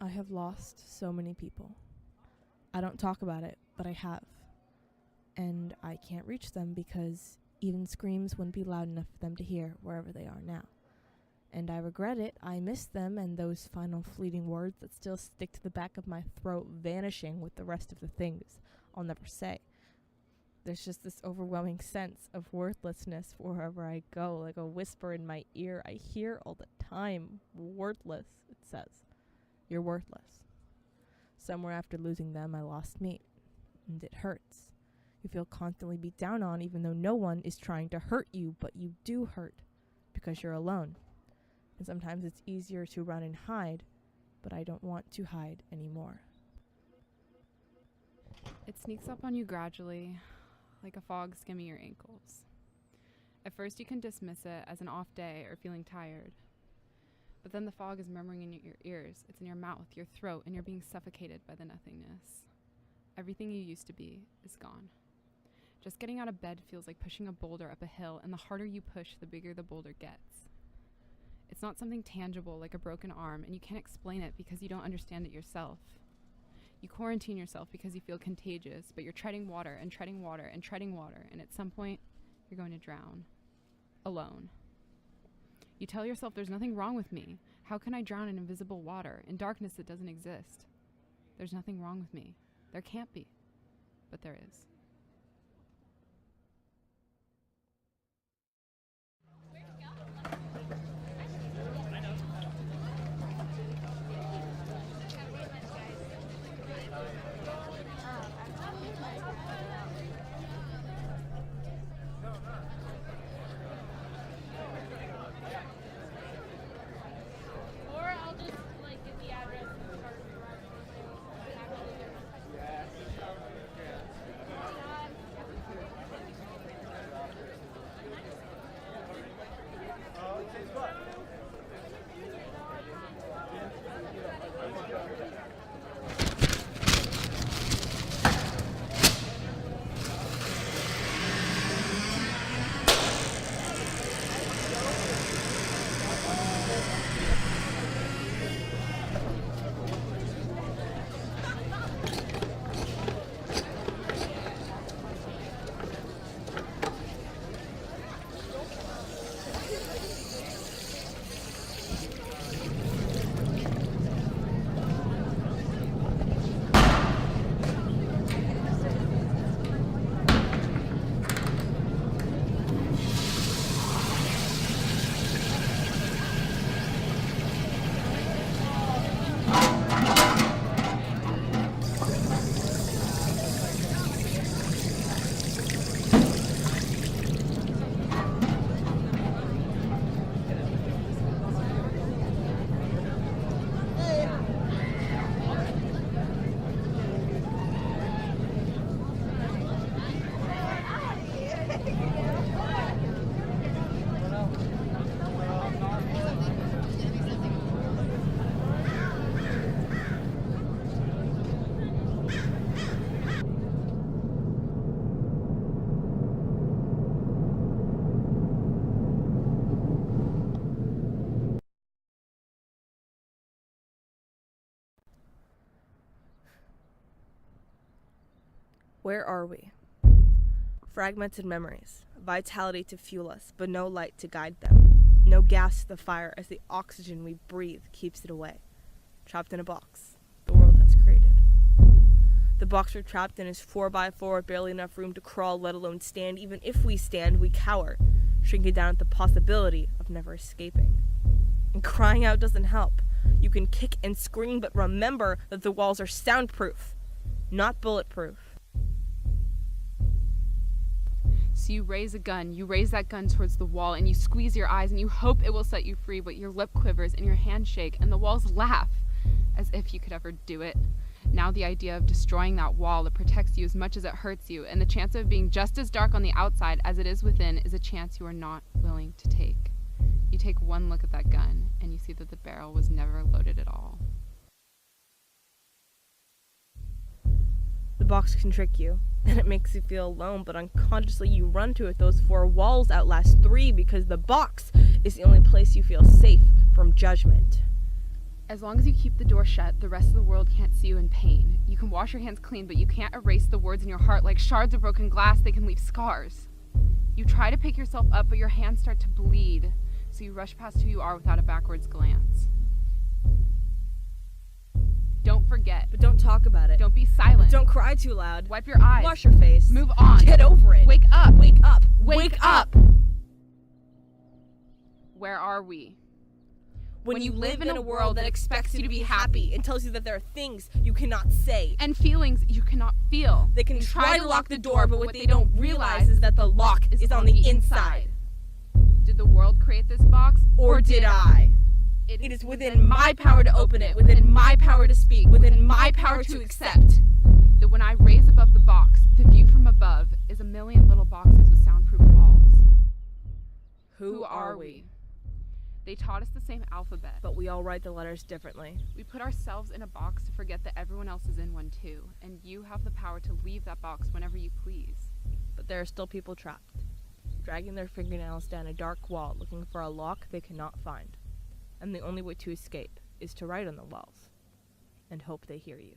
I have lost so many people. I don't talk about it, but I have. And I can't reach them because even screams wouldn't be loud enough for them to hear wherever they are now. And I regret it. I miss them and those final fleeting words that still stick to the back of my throat, vanishing with the rest of the things I'll never say. There's just this overwhelming sense of worthlessness wherever I go, like a whisper in my ear I hear all the time. Worthless, it says. You're worthless. Somewhere after losing them, I lost me. And it hurts. You feel constantly beat down on even though no one is trying to hurt you, but you do hurt because you're alone. And sometimes it's easier to run and hide, but I don't want to hide anymore. It sneaks up on you gradually, like a fog skimming your ankles. At first you can dismiss it as an off day or feeling tired. But then the fog is murmuring in your ears, it's in your mouth, your throat, and you're being suffocated by the nothingness. Everything you used to be is gone. Just getting out of bed feels like pushing a boulder up a hill, and the harder you push, the bigger the boulder gets. It's not something tangible like a broken arm, and you can't explain it because you don't understand it yourself. You quarantine yourself because you feel contagious, but you're treading water and treading water and treading water, and at some point, you're going to drown. Alone. You tell yourself there's nothing wrong with me. How can I drown in invisible water, in darkness that doesn't exist? There's nothing wrong with me. There can't be. But there is. Where are we? Fragmented memories, vitality to fuel us, but no light to guide them. No gas to the fire as the oxygen we breathe keeps it away. Trapped in a box the world has created. The box we're trapped in is 4x4 with barely enough room to crawl, let alone stand. Even if we stand, we cower, shrinking down at the possibility of never escaping. And crying out doesn't help. You can kick and scream, but remember that the walls are soundproof, not bulletproof. So you raise a gun, you raise that gun towards the wall, and you squeeze your eyes, and you hope it will set you free, but your lip quivers and your hands shake, and the walls laugh, as if you could ever do it. Now the idea of destroying that wall that protects you as much as it hurts you, and the chance of being just as dark on the outside as it is within, is a chance you are not willing to take. You take one look at that gun, and you see that the barrel was never loaded at all. The box can trick you, and it makes you feel alone, but unconsciously you run to it. Those 4 walls outlast 3 because the box is the only place you feel safe from judgment. As long as you keep the door shut, the rest of the world can't see you in pain. You can wash your hands clean, but you can't erase the words in your heart. Like shards of broken glass, they can leave scars. You try to pick yourself up, but your hands start to bleed, so you rush past who you are without a backwards glance. Don't forget. But don't talk about it. Don't be silent. Don't cry too loud. Wipe your eyes. Wash your face. Move on. Get over it. Wake up. Wake up. Wake up. Where are we? When you live in a world that expects you to be happy and tells you that there are things you cannot say. And feelings you cannot feel. They can try to lock the door, but what they don't realize is that the lock is on the inside. Did the world create this box? Or did I? It is within my power to open it, within my power to speak, within my power to accept. That when I raise above the box, the view from above is a million little boxes with soundproof walls. Who are we? They taught us the same alphabet. But we all write the letters differently. We put ourselves in a box to forget that everyone else is in one too, and you have the power to leave that box whenever you please. But there are still people trapped, dragging their fingernails down a dark wall looking for a lock they cannot find. And the only way to escape is to write on the walls and hope they hear you.